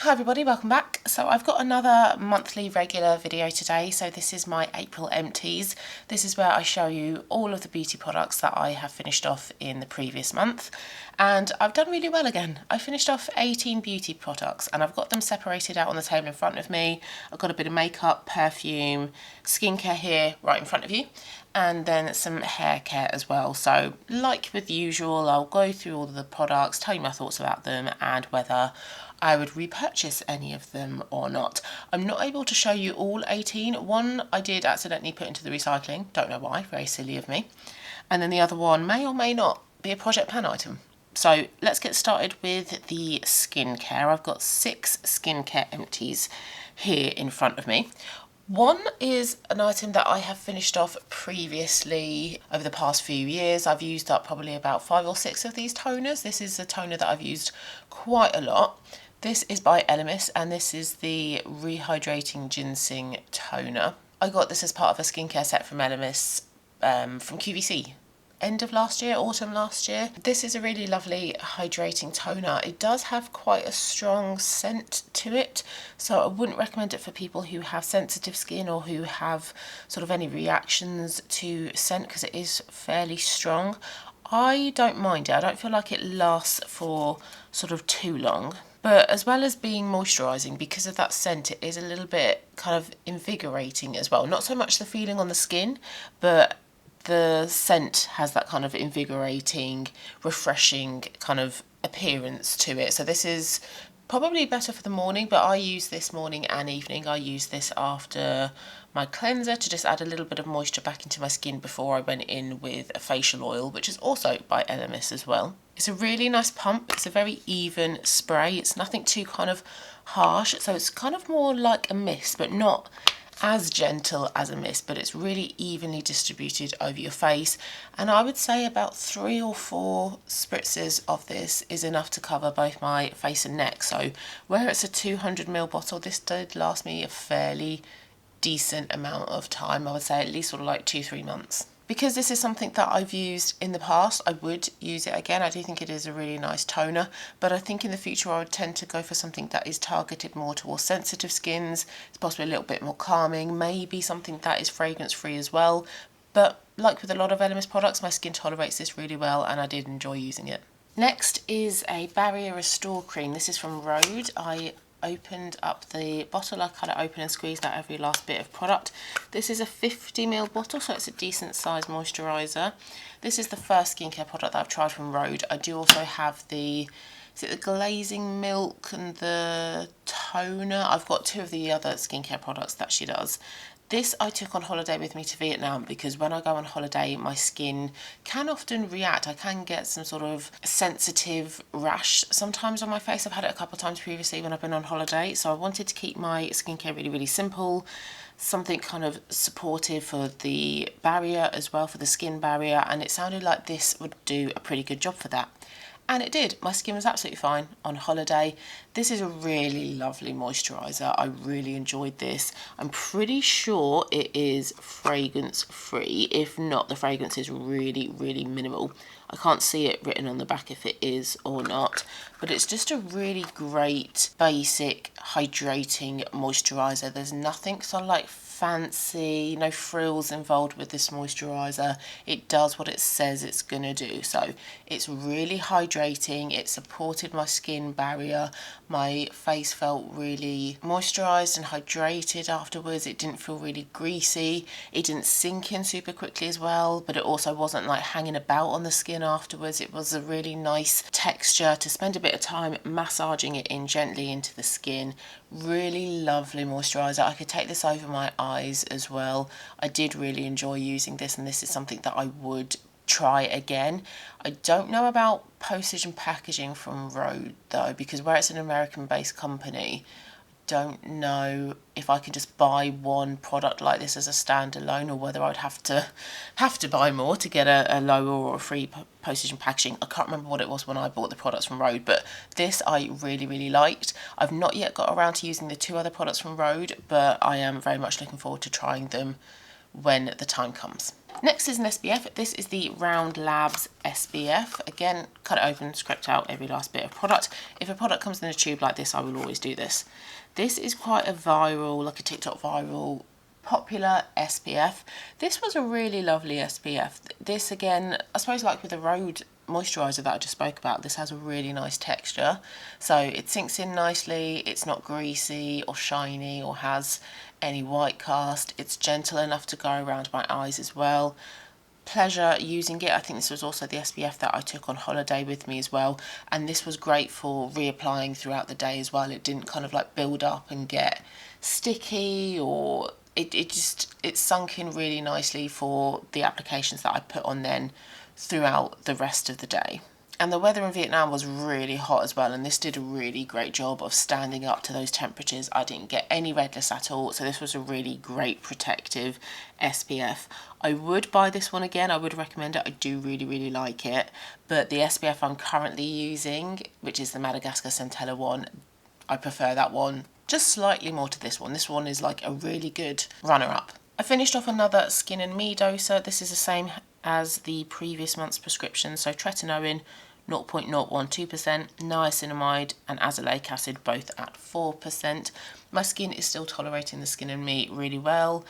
Hi everybody, welcome back. So I've got another monthly regular video today. So this is my April empties. This is where I show you all of the beauty products that I have finished off in the previous month. And I've done really well again. I finished off 18 beauty products and I've got them separated out on the table in front of me. I've got a bit of makeup, perfume, skincare here right in front of you, and then some hair care as well. So like with usual, I'll go through all of the products, tell you my thoughts about them and whether I would repurchase any of them or not. I'm not able to show you all 18. One I did accidentally put into the recycling, don't know why, very silly of me. And then the other one may or may not be a project pan item. So let's get started with the skincare. I've got 6 skincare empties here in front of me. One is an item that I have finished off previously over the past few years. I've used up probably about 5 or 6 of these toners. This is a toner that I've used quite a lot. This is by Empties and this is the Rehydrating Ginseng Toner. I got this as part of a skincare set from Empties from QVC. End of last year, autumn last year. This is a really lovely hydrating toner. It does have quite a strong scent to it, so I wouldn't recommend it for people who have sensitive skin or who have sort of any reactions to scent because it is fairly strong. I don't mind it. I don't feel like it lasts for sort of too long. But as well as being moisturising, because of that scent, it is a little bit kind of invigorating as well. Not so much the feeling on the skin, but the scent has that kind of invigorating, refreshing kind of appearance to it. So this is probably better for the morning, but I use this morning and evening. I use this after my cleanser to just add a little bit of moisture back into my skin before I went in with a facial oil, which is also by Empties as well. It's a really nice pump. It's a very even spray. It's nothing too kind of harsh, so it's kind of more like a mist, but not as gentle as a mist, but it's really evenly distributed over your face. And I would say about 3 or 4 spritzes of this is enough to cover both my face and neck. So where it's a 200ml bottle, this did last me a fairly decent amount of time. I would say at least sort of like 2-3 months. Because this is something that I've used in the past, I would use it again. I do think it is a really nice toner, but I think in the future I would tend to go for something that is targeted more towards sensitive skins. It's possibly a little bit more calming, maybe something that is fragrance free as well. But like with a lot of Empties products, my skin tolerates this really well and I did enjoy using it. Next is a Barrier Restore Cream. This is from Rhode. I opened up the bottle. I cut it open and squeezed out every last bit of product. This is a 50ml bottle, so it's a decent size moisturiser. This is the first skincare product that I've tried from Rhode. I do also have the, is it the glazing milk and the toner? I've got 2 of the other skincare products that she does. This I took on holiday with me to Vietnam because when I go on holiday my skin can often react. I can get some sort of sensitive rash sometimes on my face. I've had it a couple of times previously when I've been on holiday, so I wanted to keep my skincare really simple, something kind of supportive for the barrier as well, for the skin barrier, and it sounded like this would do a pretty good job for that. And it did. My skin was absolutely fine on holiday. This is a really lovely moisturiser. I really enjoyed this. I'm pretty sure it is fragrance free. If not, the fragrance is really minimal. I can't see it written on the back if it is or not, but it's just a really great basic hydrating moisturiser. There's nothing so like fancy, no frills involved with this moisturiser. It does what it says it's gonna do. So it's really hydrating. It supported my skin barrier. My face felt really moisturised and hydrated afterwards. It didn't feel really greasy. It didn't sink in super quickly as well, but it also wasn't like hanging about on the skin afterwards. It was a really nice texture to spend a bit of time massaging it in gently into the skin. Really lovely moisturiser. I could take this over my eyes as well. I did really enjoy using this, and this is something that I would try again. I don't know about postage and packaging from Rhode though, because where it's an American based company, don't know if I can just buy one product like this as a standalone or whether I'd have to buy more to get a lower or a free postage and packaging. I can't remember what it was when I bought the products from Rhode, but this I really liked. I've not yet got around to using the 2 other products from Rhode, but I am very much looking forward to trying them when the time comes. Next is an SPF. This is the Round Labs SPF. Again, cut it open, scraped out every last bit of product. If a product comes in a tube like this, I will always do this. This is quite a viral, like a TikTok viral, popular SPF. This was a really lovely SPF. This again, I suppose like with the Road moisturiser that I just spoke about, this has a really nice texture. So it sinks in nicely, it's not greasy or shiny or has any white cast. It's gentle enough to go around my eyes as well. Pleasure using it. I think this was also the SPF that I took on holiday with me as well, and this was great for reapplying throughout the day as well. It didn't kind of like build up and get sticky, or it sunk in really nicely for the applications that I put on then throughout the rest of the day. And the weather in Vietnam was really hot as well, and this did a really great job of standing up to those temperatures. I didn't get any redness at all, so this was a really great protective SPF. I would buy this one again, I would recommend it, I do really like it, but the SPF I'm currently using, which is the Madagascar Centella one, I prefer that one just slightly more to this one. This one is like a really good runner-up. I finished off another Skin and Me doser. This is the same as the previous month's prescription, so tretinoin 0.012%, niacinamide and azelaic acid both at 4%. My skin is still tolerating the Skin and Me really well,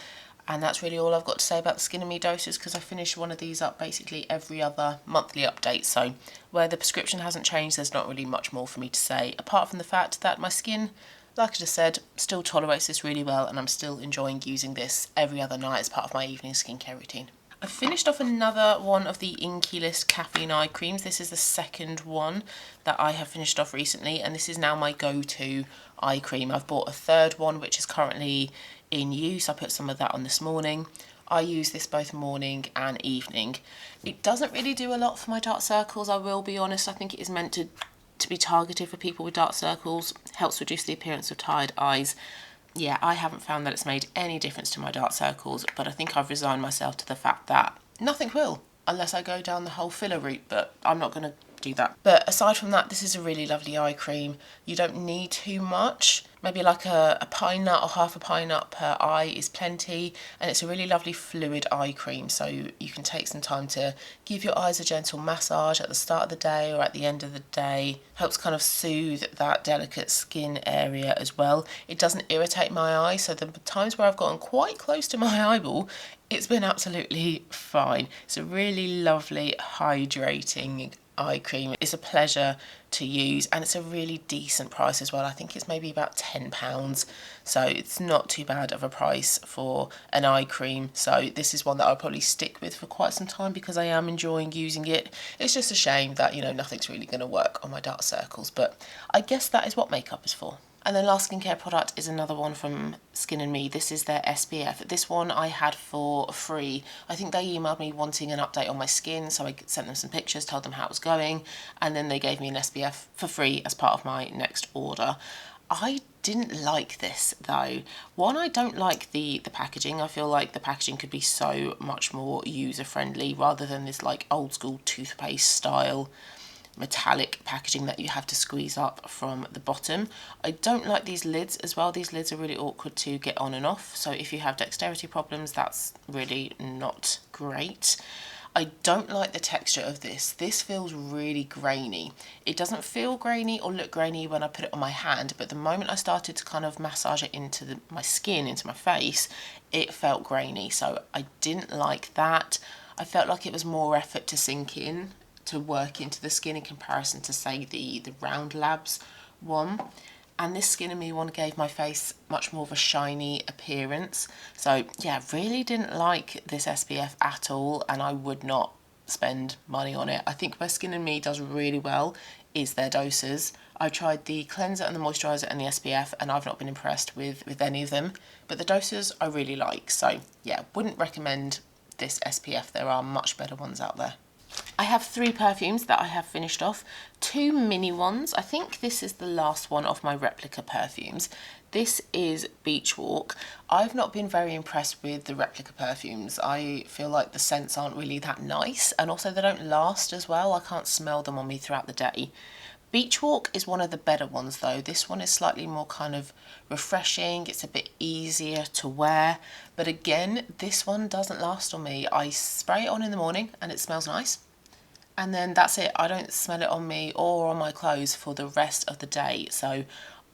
and that's really all I've got to say about the Skin and Me doses, because I finish one of these up basically every other monthly update, so where the prescription hasn't changed, there's not really much more for me to say, apart from the fact that my skin, like I just said, still tolerates this really well, and I'm still enjoying using this every other night as part of my evening skincare routine. I finished off another one of the Inkey List caffeine eye creams. This is the second one that I have finished off recently, and this is now my go-to eye cream. I've bought a third one which is currently in use. I put some of that on this morning. I use this both morning and evening. It doesn't really do a lot for my dark circles, I will be honest. I think it is meant to be targeted for people with dark circles, helps reduce the appearance of tired eyes. Yeah, I haven't found that it's made any difference to my dark circles, but I think I've resigned myself to the fact that nothing will, unless I go down the whole filler route, but I'm not going to do that. But aside from that, this is a really lovely eye cream. You don't need too much. Maybe like a pine nut or half a pine nut per eye is plenty, and it's a really lovely fluid eye cream, so you can take some time to give your eyes a gentle massage at the start of the day or at the end of the day. Helps kind of soothe that delicate skin area as well. It doesn't irritate my eye, so the times where I've gotten quite close to my eyeball, it's been absolutely fine. It's a really lovely hydrating eye cream. It's a pleasure to use, and it's a really decent price as well. I think it's maybe about £10, so it's not too bad of a price for an eye cream. So this is one that I'll probably stick with for quite some time because I am enjoying using it. It's just a shame that, you know, nothing's really going to work on my dark circles, but I guess that is what makeup is for. And then last skincare product is another one from Skin and Me. This is their SPF. This one I had for free. I think they emailed me wanting an update on my skin, so I sent them some pictures, told them how it was going, and then they gave me an SPF for free as part of my next order. I didn't like this though. One, I don't like the packaging. I feel like the packaging could be so much more user friendly rather than this like old school toothpaste style metallic packaging that you have to squeeze up from the bottom. I don't like these lids as well. These lids are really awkward to get on and off, so if you have dexterity problems, that's really not great. I don't like the texture of this. This feels really grainy. It doesn't feel grainy or look grainy when I put it on my hand, but the moment I started to kind of massage it into my skin, into my face, it felt grainy, so I didn't like that. I felt like it was more effort to sink in, to work into the skin in comparison to, say, the Round Labs one. And this Skin and Me one gave my face much more of a shiny appearance. So yeah, really didn't like this SPF at all, and I would not spend money on it. I think where Skin and Me does really well is their doses. I tried the cleanser and the moisturiser and the SPF, and I've not been impressed with any of them. But the doses I really like, so yeah, wouldn't recommend this SPF. There are much better ones out there. I have 3 perfumes that I have finished off, 2 mini ones. I think this is the last one of my replica perfumes. This is Beach Walk. I've not been very impressed with the replica perfumes. I feel like the scents aren't really that nice, and also they don't last as well. I can't smell them on me throughout the day. Beach Walk is one of the better ones though. This one is slightly more kind of refreshing. It's a bit easier to wear. But again, this one doesn't last on me. I spray it on in the morning and it smells nice. And then that's it. I don't smell it on me or on my clothes for the rest of the day. So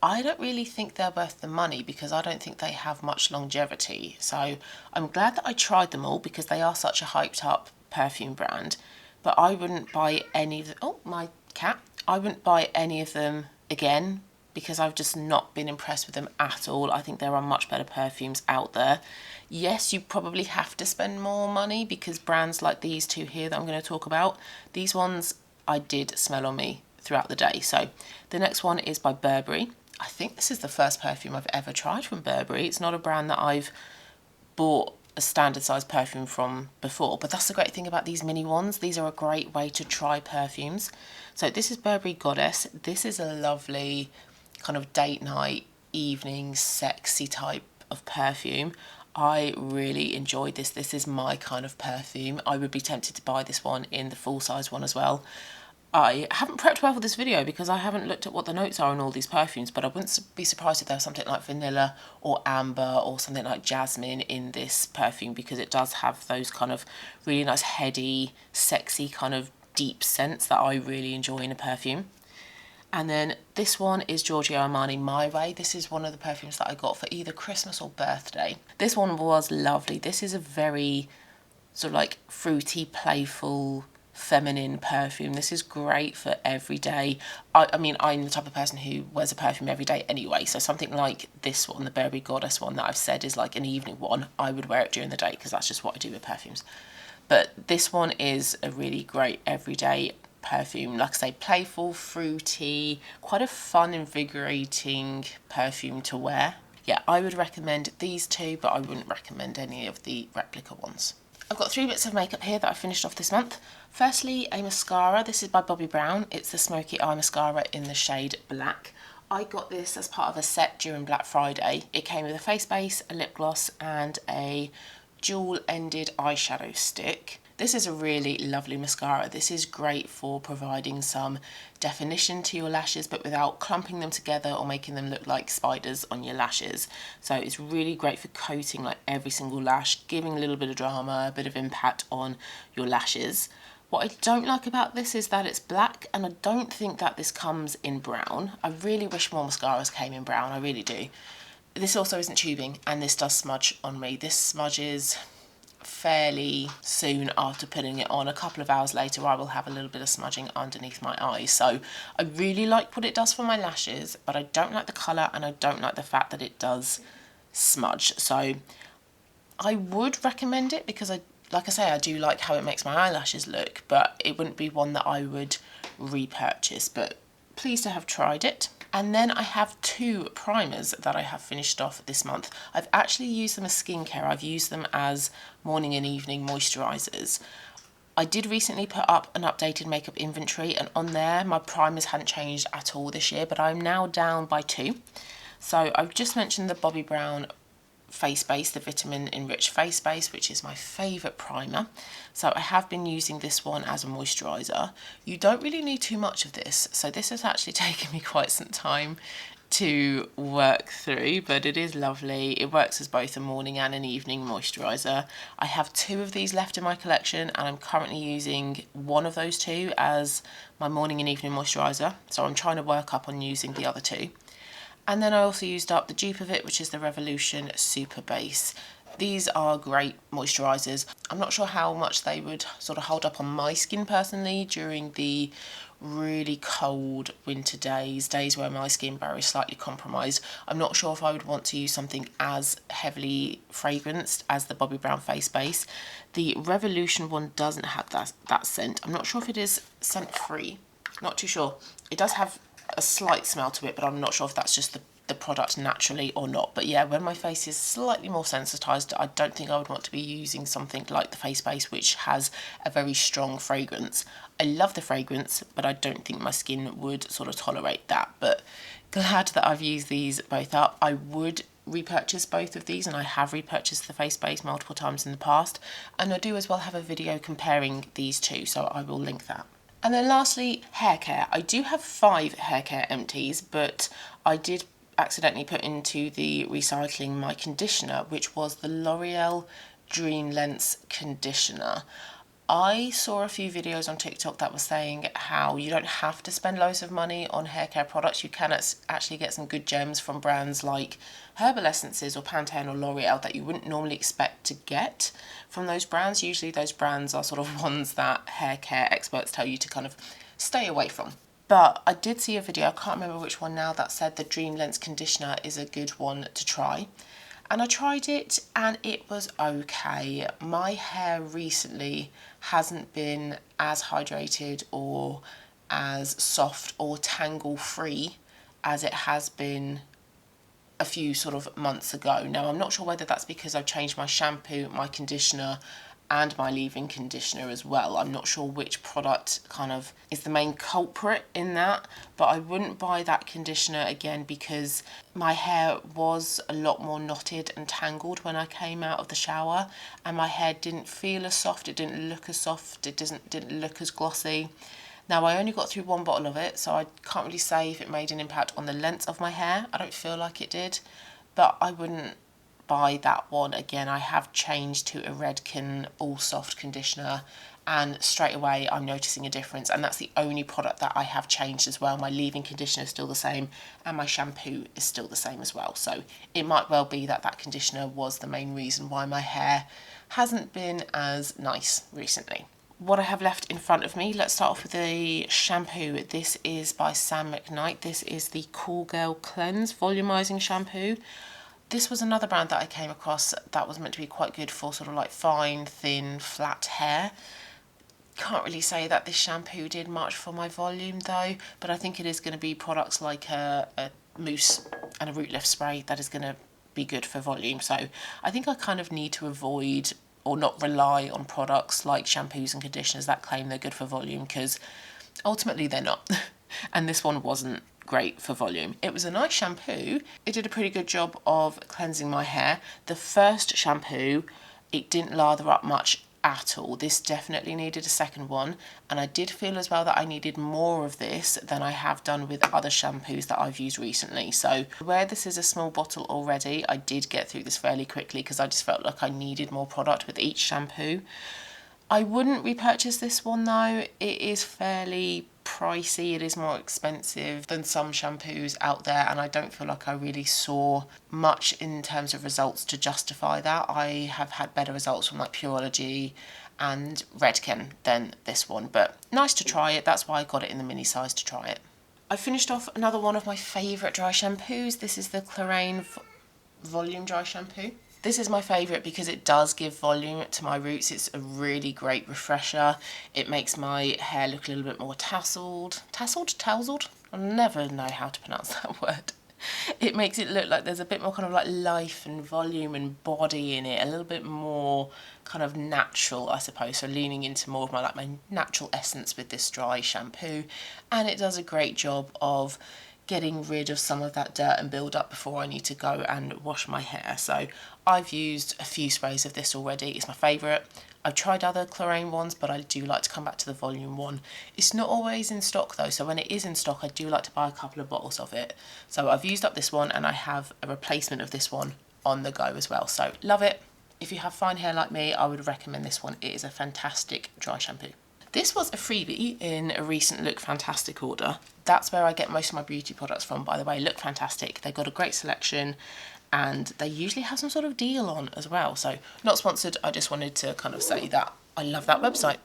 I don't really think they're worth the money because I don't think they have much longevity. So I'm glad that I tried them all because they are such a hyped up perfume brand. But I wouldn't buy any of them. Oh, my cat. I wouldn't buy any of them again because I've just not been impressed with them at all. I think there are much better perfumes out there. Yes, you probably have to spend more money because brands like these two here that I'm going to talk about, these ones I did smell on me throughout the day. So the next one is by Burberry. I think this is the first perfume I've ever tried from Burberry. It's not a brand that I've bought a standard size perfume from before, but that's the great thing about these mini ones. These are a great way to try perfumes. So this is Burberry Goddess. This is a lovely kind of date night, evening, sexy type of perfume. I really enjoyed this. This is my kind of perfume. I would be tempted to buy this one in the full size one as well. I haven't prepped well for this video because I haven't looked at what the notes are on all these perfumes, but I wouldn't be surprised if there's something like vanilla or amber or something like jasmine in this perfume because it does have those kind of really nice heady, sexy kind of deep scents that I really enjoy in a perfume. And then this one is Giorgio Armani My Way. This is one of the perfumes that I got for either Christmas or birthday. This one was lovely. This is a very sort of like fruity, playful, feminine perfume. This is great for every day. I mean, I'm the type of person who wears a perfume every day anyway, so something like this one, the Burberry Goddess one that I've said is like an evening one, I would wear it during the day because that's just what I do with perfumes. But this one is a really great everyday perfume. Like I say, playful, fruity, quite a fun, invigorating perfume to wear. Yeah, I would recommend these two, but I wouldn't recommend any of the replica ones. I've got 3 bits of makeup here that I finished off this month. Firstly, a mascara. This is by Bobbi Brown. It's the Smoky Eye Mascara in the shade Black. I got this as part of a set during Black Friday. It came with a face base, a lip gloss, and a dual-ended eyeshadow stick. This is a really lovely mascara. This is great for providing some definition to your lashes but without clumping them together or making them look like spiders on your lashes. So it's really great for coating like every single lash, giving a little bit of drama, a bit of impact on your lashes. What I don't like about this is that it's black and I don't think that this comes in brown. I really wish more mascaras came in brown, I really do. This also isn't tubing and this does smudge on me. This smudges fairly soon after putting it on. A couple of hours later I will have a little bit of smudging underneath my eyes. So I really like what it does for my lashes, but I don't like the colour and I don't like the fact that it does smudge. So I would recommend it because like I say, I do like how it makes my eyelashes look, but it wouldn't be one that I would repurchase, but pleased to have tried it. And then I have 2 primers that I have finished off this month. I've actually used them as skincare. I've used them as morning and evening moisturisers. I did recently put up an updated makeup inventory and on there my primers hadn't changed at all this year, but I'm now down by 2. So I've just mentioned the Bobbi Brown face base, the vitamin enriched face base, which is my favourite primer. So I have been using this one as a moisturiser. You don't really need too much of this, so this has actually taken me quite some time to work through, but it is lovely. It works as both a morning and an evening moisturiser. I have 2 of these left in my collection and I'm currently using one of those 2 as my morning and evening moisturiser, so I'm trying to work up on using the other 2. And then I also used up the dupe of it, which is the Revolution Super Base. These are great moisturisers. I'm not sure how much they would sort of hold up on my skin personally during the really cold winter days where my skin barrier is slightly compromised. I'm not sure if I would want to use something as heavily fragranced as the Bobbi Brown face base. The Revolution one doesn't have that scent. I'm not sure if it is scent free, not too sure. It does have a slight smell to it, but I'm not sure if that's just the product naturally or not. But yeah, when my face is slightly more sensitised, I don't think I would want to be using something like the face base, which has a very strong fragrance. I love the fragrance, but I don't think my skin would sort of tolerate that. But glad that I've used these both up. I would repurchase both of these, and I have repurchased the face base multiple times in the past, and I do as well have a video comparing these 2, so I will link that. And then lastly, hair care. I do have 5 hair care empties, but I did accidentally put into the recycling my conditioner, which was the L'Oreal Dream Lengths conditioner. I saw a few videos on TikTok that were saying how you don't have to spend loads of money on hair care products. You can actually get some good gems from brands like Herbal Essences or Pantene or L'Oreal that you wouldn't normally expect to get from those brands. Usually those brands are sort of ones that hair care experts tell you to kind of stay away from. But I did see a video, I can't remember which one now, that said the Dream Lengths conditioner is a good one to try. And I tried it and it was okay. My hair recently hasn't been as hydrated or as soft or tangle free as it has been a few sort of months ago. Now, I'm not sure whether that's because I've changed my shampoo, my conditioner and my leave-in conditioner as well. I'm not sure which product kind of is the main culprit in that, but I wouldn't buy that conditioner again because my hair was a lot more knotted and tangled when I came out of the shower, and my hair didn't feel as soft, it didn't look as soft, it didn't look as glossy. Now, I only got through 1 bottle of it, so I can't really say if it made an impact on the length of my hair. I don't feel like it did, but I wouldn't buy that one again. I have changed to a Redken All Soft conditioner and straight away I'm noticing a difference, and that's the only product that I have changed as well. My leave-in conditioner is still the same and my shampoo is still the same as well, so it might well be that that conditioner was the main reason why my hair hasn't been as nice recently. What I have left in front of me, let's start off with the shampoo. This is by Sam McKnight. This is the Cool Girl Cleanse Volumizing Shampoo. This was another brand that I came across that was meant to be quite good for sort of like fine, thin, flat hair. Can't really say that this shampoo did much for my volume though, but I think it is going to be products like a mousse and a root lift spray that is going to be good for volume. So I think I kind of need to avoid or not rely on products like shampoos and conditioners that claim they're good for volume, because ultimately they're not. And this one wasn't great for volume. It was a nice shampoo. It did a pretty good job of cleansing my hair. The first shampoo, it didn't lather up much at all. This definitely needed a second one, and I did feel as well that I needed more of this than I have done with other shampoos that I've used recently. So where this is a small bottle already, I did get through this fairly quickly because I just felt like I needed more product with each shampoo. I wouldn't repurchase this one though. It is fairly pricey. It is more expensive than some shampoos out there, and I don't feel like I really saw much in terms of results to justify that. I have had better results from like Pureology and Redken than this one, but nice to try it. That's why I got it in the mini size to try it. I finished off another one of my favourite dry shampoos. This is the Clarins Volume Dry Shampoo. This is my favourite because it does give volume to my roots. It's a really great refresher. It makes my hair look a little bit more tousled. Tousled? I'll never know how to pronounce that word. It makes it look like there's a bit more kind of like life and volume and body in it, a little bit more kind of natural, I suppose. So leaning into more of my natural essence with this dry shampoo, and it does a great job of getting rid of some of that dirt and build up before I need to go and wash my hair. So I've used a few sprays of this already. It's my favourite. I've tried other Clarins ones, but I do like to come back to the volume one. It's not always in stock though, so when it is in stock I do like to buy a couple of bottles of it. So I've used up this one and I have a replacement of this one on the go as well. So love it. If you have fine hair like me, I would recommend this one. It is a fantastic dry shampoo. This was a freebie in a recent Look Fantastic order. That's where I get most of my beauty products from, by the way. Look Fantastic. They've got a great selection and they usually have some sort of deal on as well. So not sponsored, I just wanted to kind of say that I love that website.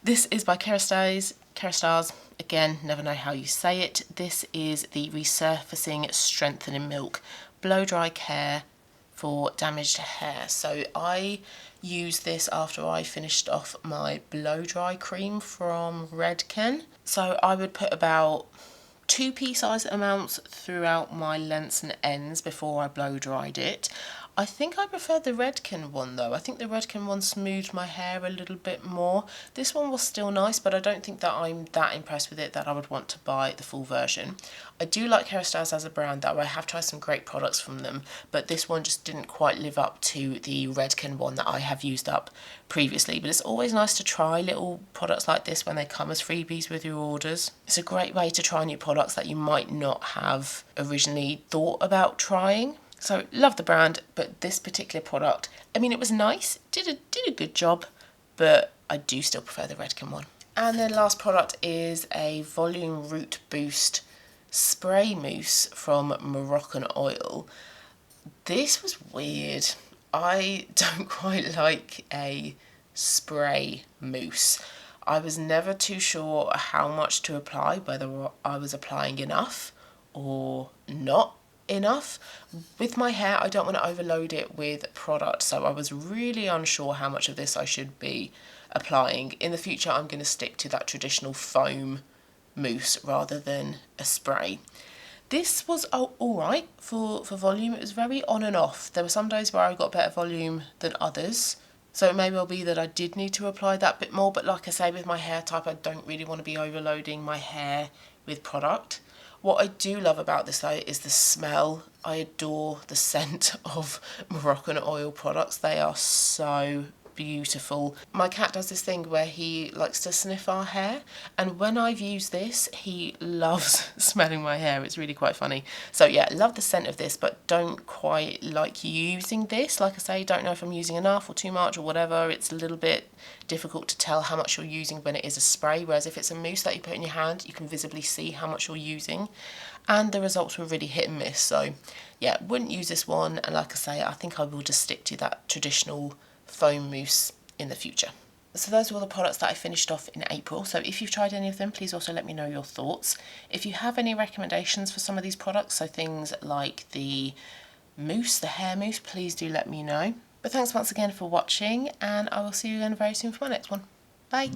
This is by Kerastase. Again, never know how you say it. This is the Resurfacing Strengthening Milk Blow Dry Care for damaged hair. So I used this after I finished off my blow dry cream from Redken. So I would put about 2 pea size amounts throughout my lengths and ends before I blow dried it. I think I preferred the Redken one though. I think the Redken one smoothed my hair a little bit more. This one was still nice, but I don't think that I'm that impressed with it that I would want to buy the full version. I do like Hairstyles as a brand though. I have tried some great products from them, but this one just didn't quite live up to the Redken one that I have used up previously. But it's always nice to try little products like this when they come as freebies with your orders. It's a great way to try new products that you might not have originally thought about trying. So love the brand, but this particular product, I mean, it was nice, did a good job, but I do still prefer the Redken one. And the last product is a Volume Root Boost Spray Mousse from Moroccan Oil. This was weird. I don't quite like a spray mousse. I was never too sure how much to apply, whether I was applying enough or not enough. With my hair, I don't want to overload it with product, so I was really unsure how much of this I should be applying. In the future, I'm going to stick to that traditional foam mousse rather than a spray. This was alright for volume. It was very on and off. There were some days where I got better volume than others, so it may well be that I did need to apply that bit more, but like I say, with my hair type, I don't really want to be overloading my hair with product. What I do love about this though is the smell. I adore the scent of Moroccan Oil products. They are so beautiful. My cat does this thing where he likes to sniff our hair, and when I've used this, he loves smelling my hair. It's really quite funny. So yeah, love the scent of this, but don't quite like using this. Like I say, don't know if I'm using enough or too much or whatever. It's a little bit difficult to tell how much you're using when it is a spray, whereas if it's a mousse that you put in your hand, you can visibly see how much you're using, and the results were really hit and miss. So yeah, wouldn't use this one, and like I say, I think I will just stick to that traditional foam mousse in the future. So those were all the products that I finished off in April. So if you've tried any of them, please also let me know your thoughts. If you have any recommendations for some of these products, so things like the mousse, the hair mousse, please do let me know. But thanks once again for watching, and I will see you again very soon for my next one. Bye!